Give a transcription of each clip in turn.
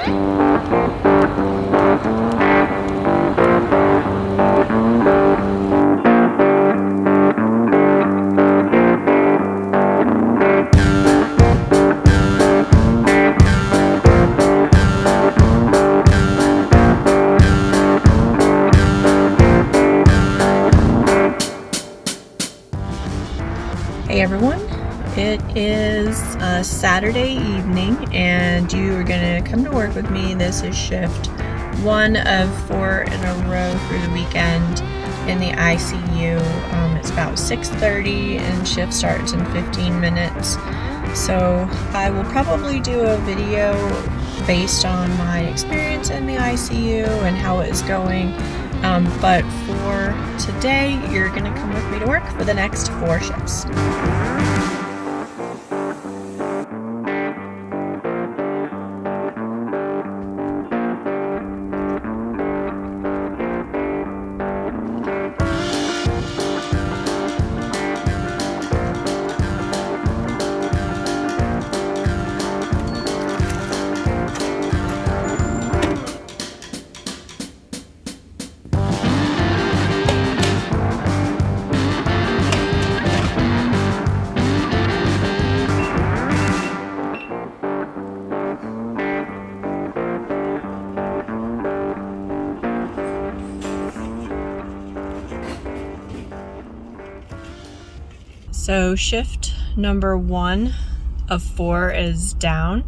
Hey everyone, it is a Saturday evening and you are going to come to work with me. This is shift 1 of 4 in a row through the weekend in the ICU. It's about 6:30 and shift starts in 15 minutes. So I will probably do a video based on my experience in the ICU and how it is going. But for today, you're going to come with me to work for the next 4 shifts. So shift number 1 of 4 is down.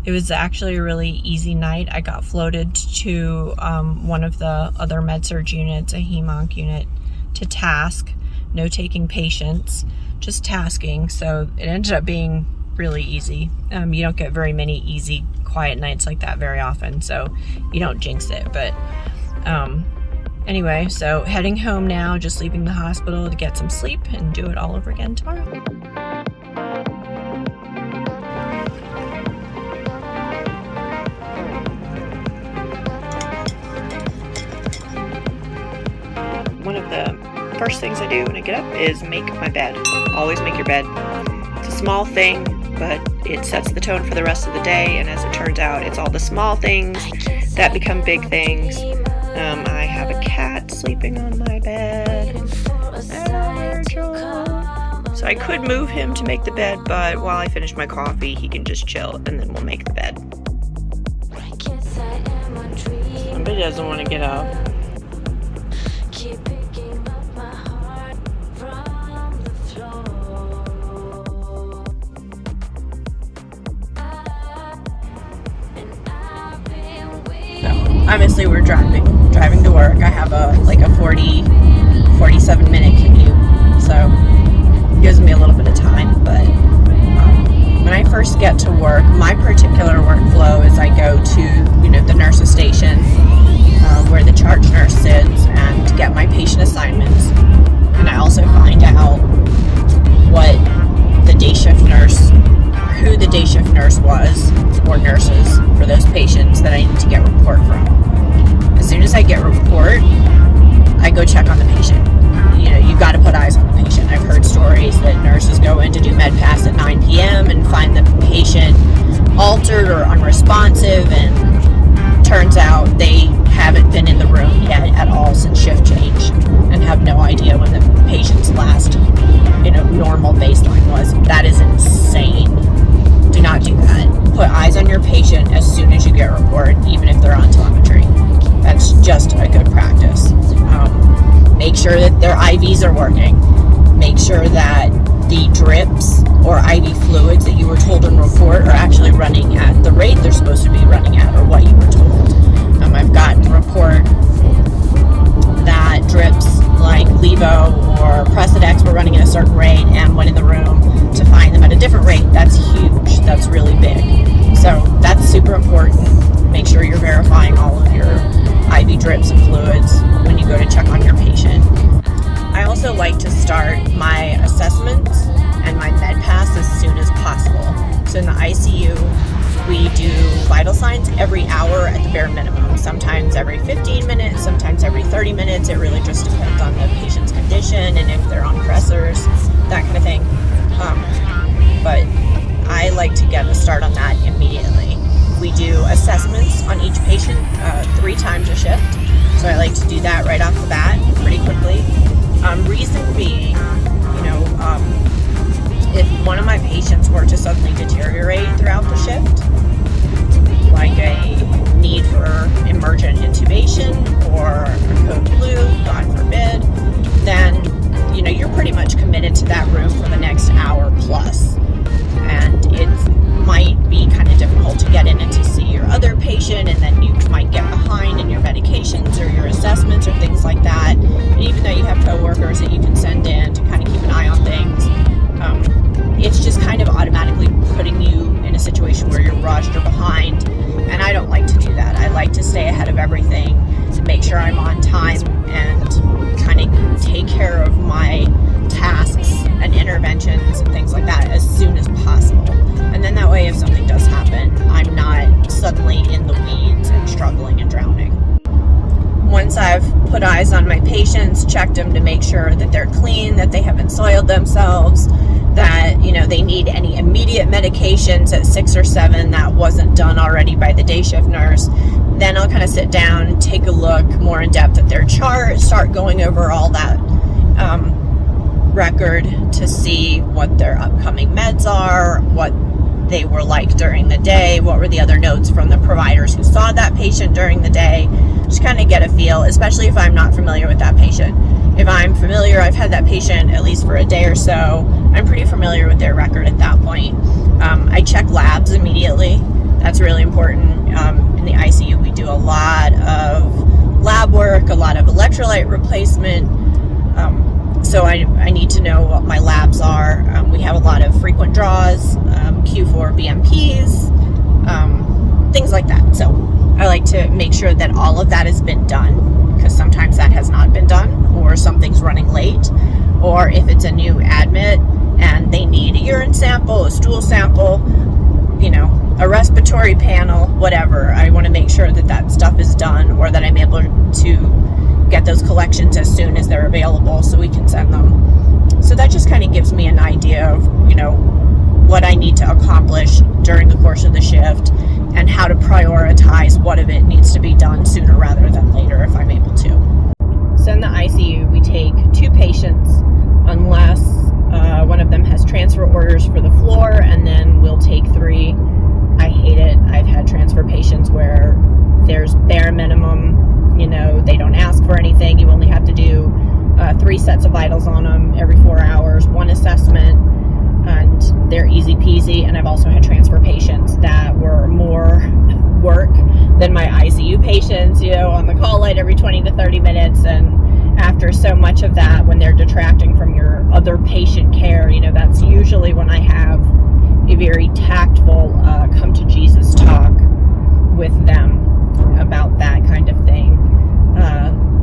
It was actually a really easy night. I got floated to one of the other med-surg units, a hem-onc unit, to task. No taking patients, just tasking. So it ended up being really easy. You don't get very many easy, quiet nights like that very often, so you don't jinx it. But anyway, so heading home now, just leaving the hospital to get some sleep and do it all over again tomorrow. One of the first things I do when I get up is make my bed. Always make your bed. It's a small thing, but it sets the tone for the rest of the day, and as it turns out, it's all the small things that become big things. I have a cat sleeping on my bed. So I could move him to make the bed, but while I finish my coffee, he can just chill, and then we'll make the bed. Somebody doesn't want to get up. Obviously we're driving to work. I have a 47 minute commute, so it gives me a little bit of time. But when I first get to work, my particular workflow is I go to the nurse's station where the charge nurse sits and get my patient assignments, and I also find out what the day shift nurse, who the day shift nurse was or nurses for those patients that I need to get a report from. As soon as I get a report, I go check on the patient. You've got to put eyes on the patient. I've heard stories that nurses go in to do med pass at 9 p.m. and find the patient altered or unresponsive, and turns out they haven't been in the room yet at all since shift change and have no idea when the patient's last normal baseline was. That is insane. Do not do that. Put eyes on your patient as soon as you get a report, even if they're on telemetry. That's just a good practice. Make sure that their IVs are working. Make sure that the drips or IV fluids that you were told in report are actually running at the rate they're supposed to be running at, or what you were told. I've gotten a report that drips like Levo or Precedex were running at a certain rate and went in the room to find them at a different rate. That's huge. That's really big. So that's super important. Make sure you're verifying all of your IV drips and fluids when you go to check on your patient. I also like to start my assessments and my med pass as soon as possible. So in the ICU, we do vital signs every hour at the bare minimum. Sometimes every 15 minutes, sometimes every 30 minutes. It really just depends on the patient's condition and if they're on pressors, that kind of thing. But I like to get a start on that immediately. we do assessments on each patient 3 times a shift. So I like to do that right off the bat pretty quickly. Reason being, if one of my patients were to suddenly deteriorate throughout the shift, like a need for emergent intubation or a code blue, God forbid, then, you're pretty much committed to that room for the next hour plus. And it might be kind of difficult to get in and to see your other patient, and then you might get behind in your medications or your assessments or things like that. And even though you have coworkers that you can send in to kind of keep an eye on things, it's just kind of automatically putting you in a situation where you're rushed or behind. And I don't like to do that. I like to stay ahead of everything, to make sure I'm on time and kind of take care of my tasks and interventions and things like that as soon as possible. And then that way, if something does happen, I'm not suddenly in the weeds and struggling and drowning. Once I've put eyes on my patients, checked them to make sure that they're clean, that they haven't soiled themselves, that, they need any immediate medications at 6 or 7 that wasn't done already by the day shift nurse, then I'll kind of sit down, take a look more in depth at their chart, start going over all that record to see what their upcoming meds are, what they were like during the day, what were the other notes from the providers who saw that patient during the day. Just kind of get a feel, especially if I'm not familiar with that patient. If I'm familiar, I've had that patient at least for a day or so, I'm pretty familiar with their record at that point. I check labs immediately. That's really important. In the ICU, we do a lot of lab work, a lot of electrolyte replacement. So I need to know what my labs are. We have a lot of frequent draws, Q4 BMPs, things like that. So I like to make sure that all of that has been done, because sometimes that has not been done, or something's running late, or if it's a new admit and they need a urine sample, a stool sample, a respiratory panel, whatever. I want to make sure that that stuff is done, or that I'm able to get those collections as soon as they're available so we can send them. So that just kind of gives me an idea of, what I need to accomplish during the course of the shift, and how to prioritize what of it needs to be done sooner rather than later if I'm able to. So in the ICU, we take 2 patients unless one of them has transfer orders for the floor, and then we'll take 3. I hate it. I've had transfer patients where there's bare minimum, they don't ask for anything. You only have to do 3 sets of vitals on them every 4 hours, 1 assessment, and they're easy peasy. And I've also had transfer patients that were more work than my ICU patients, on the call light every 20 to 30 minutes. And after so much of that, when they're detracting from your other patient care, that's usually when I have a very tactful come to Jesus talk with them about that kind of thing.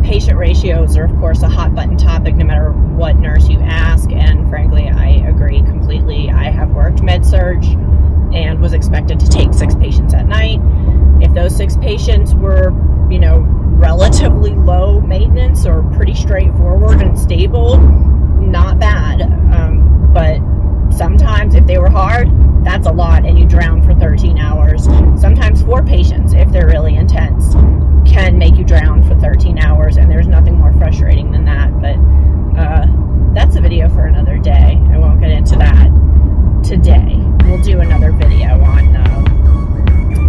Patient ratios are, of course, a hot button topic no matter what nurse you ask, and frankly, I agree completely. I have worked med-surg and was expected to take 6 patients at night. If those 6 patients were, relatively low maintenance or pretty straightforward and stable, not bad. But sometimes if they were hard, that's a lot, and you drown for 13 hours. Sometimes 4 patients, if they're really intense, can make you drown for 13 hours, and there's nothing more frustrating than that. But that's a video for another day. I won't get into that today. We'll do another video on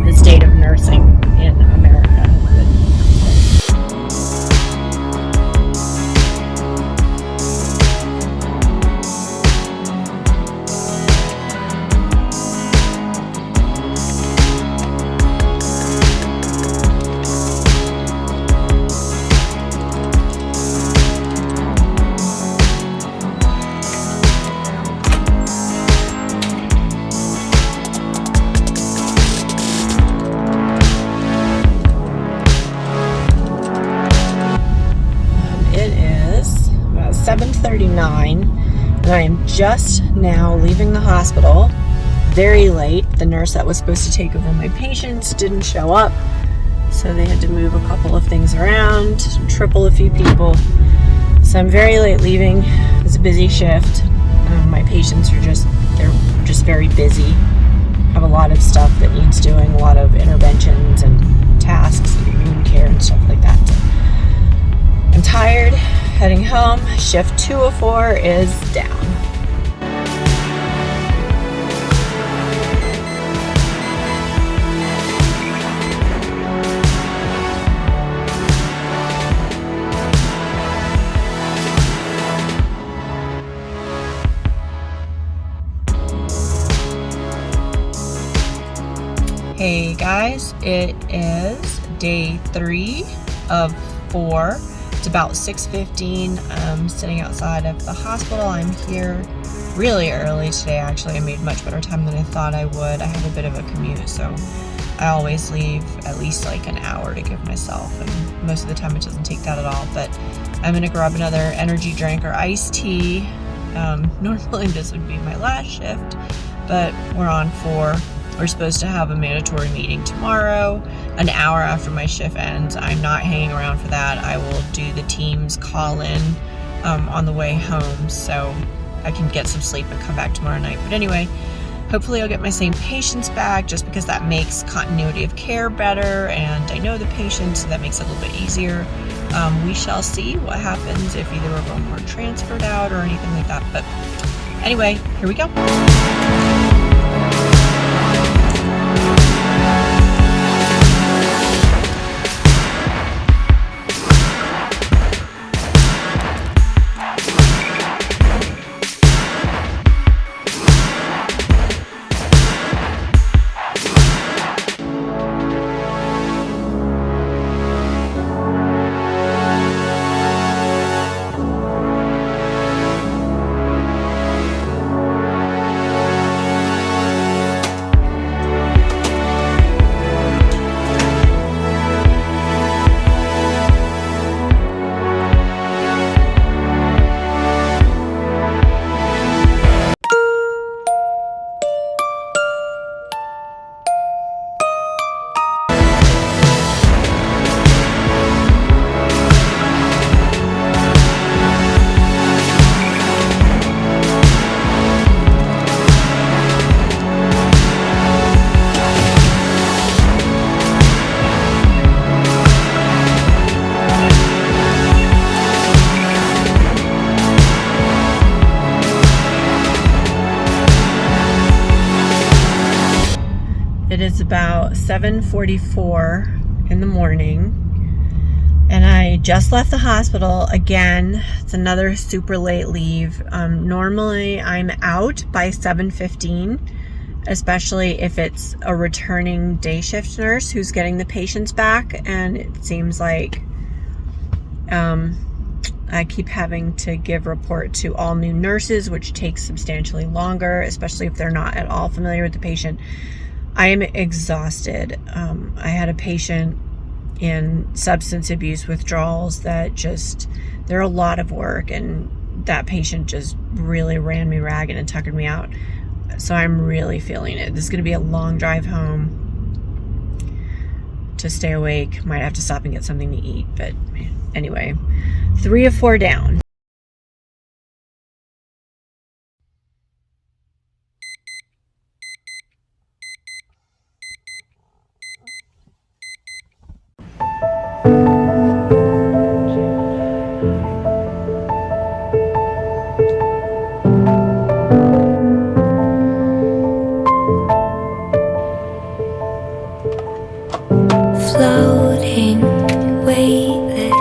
the state of nursing in America. It is about 7:39, and I am just now leaving the hospital. Very late. The nurse that was supposed to take over my patients didn't show up, so they had to move a couple of things around, triple a few people. So I'm very late leaving. It's a busy shift. My patients are they're just very busy. Have a lot of stuff that needs doing, a lot of interventions and tasks and wound care and stuff like that. So I'm tired, heading home. Shift 204 is down. Hey guys, it is day 3 of 4. It's about 6:15. I'm sitting outside of the hospital. I'm here really early today, actually. I made much better time than I thought I would. I have a bit of a commute, so I always leave at least like an hour to give myself, and most of the time it doesn't take that at all. But I'm gonna grab another energy drink or iced tea. Normally this would be my last shift, but we're on 4. We're supposed to have a mandatory meeting tomorrow, an hour after my shift ends. I'm not hanging around for that. I will do the team's call-in on the way home so I can get some sleep and come back tomorrow night. But anyway, hopefully I'll get my same patients back, just because that makes continuity of care better, and I know the patients, so that makes it a little bit easier. We shall see what happens if either of them were transferred out or anything like that. But anyway, here we go. It is about 7:44 in the morning, and I just left the hospital again. It's another super late leave. Normally I'm out by 7:15, especially if it's a returning day shift nurse who's getting the patients back, and it seems like I keep having to give report to all new nurses, which takes substantially longer, especially if they're not at all familiar with the patient. I am exhausted. I had a patient in substance abuse withdrawals that they're a lot of work, and that patient just really ran me ragged and tuckered me out. So I'm really feeling it. This is going to be a long drive home to stay awake. Might have to stop and get something to eat, but anyway, 3 of 4 down. Floating, weightless,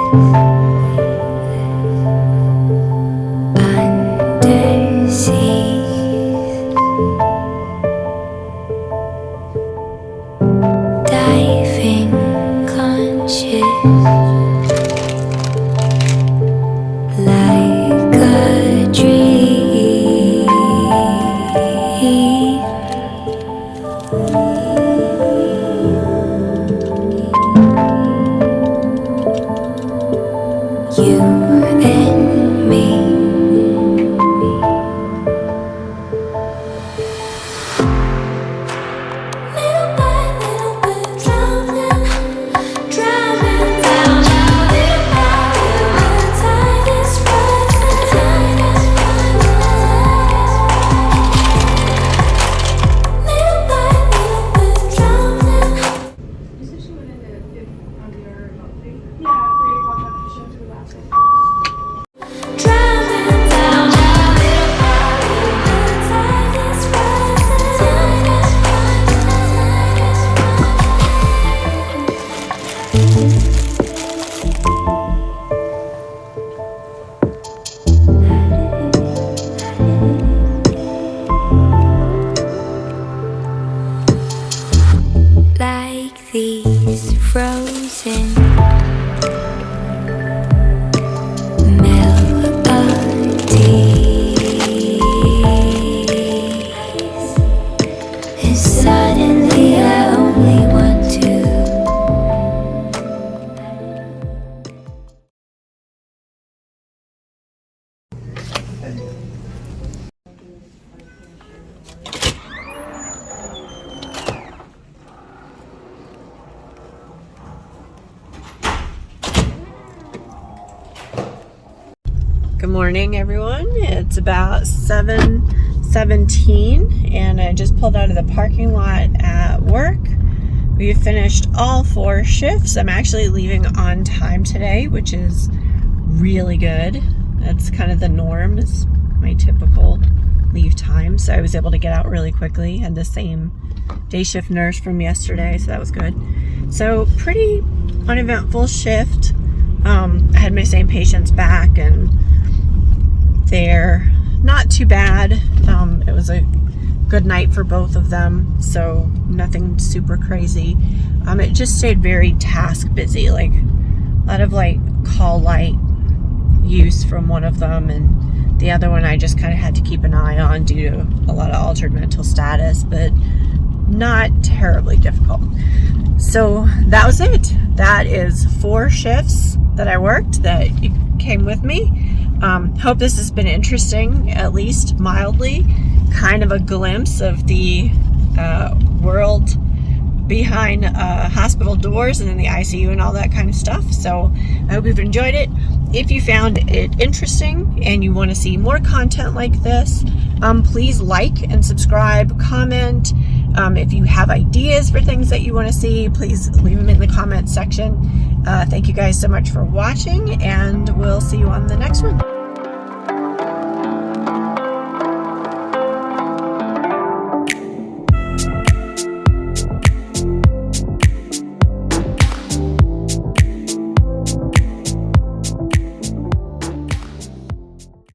like these frozen melodies, and suddenly I only want to Good morning, everyone. It's about 7:17 and I just pulled out of the parking lot at work. We've finished all 4 shifts. I'm actually leaving on time today, which is really good. That's kind of the norm, is my typical leave time. So I was able to get out really quickly. Had the same day shift nurse from yesterday, so that was good. So pretty uneventful shift. I had my same patients back and they're not too bad. It was a good night for both of them, so nothing super crazy. It just stayed very task busy, like a lot of like call light use from one of them, and the other one I just kind of had to keep an eye on due to a lot of altered mental status, but not terribly difficult. So that was it. That is 4 shifts that I worked that came with me. Hope this has been interesting, at least mildly, kind of a glimpse of the world behind hospital doors and in the ICU and all that kind of stuff. So I hope you've enjoyed it. If you found it interesting and you want to see more content like this, please like and subscribe, comment. If you have ideas for things that you want to see, please leave them in the comment section. Thank you guys so much for watching, and we'll see you on the next one.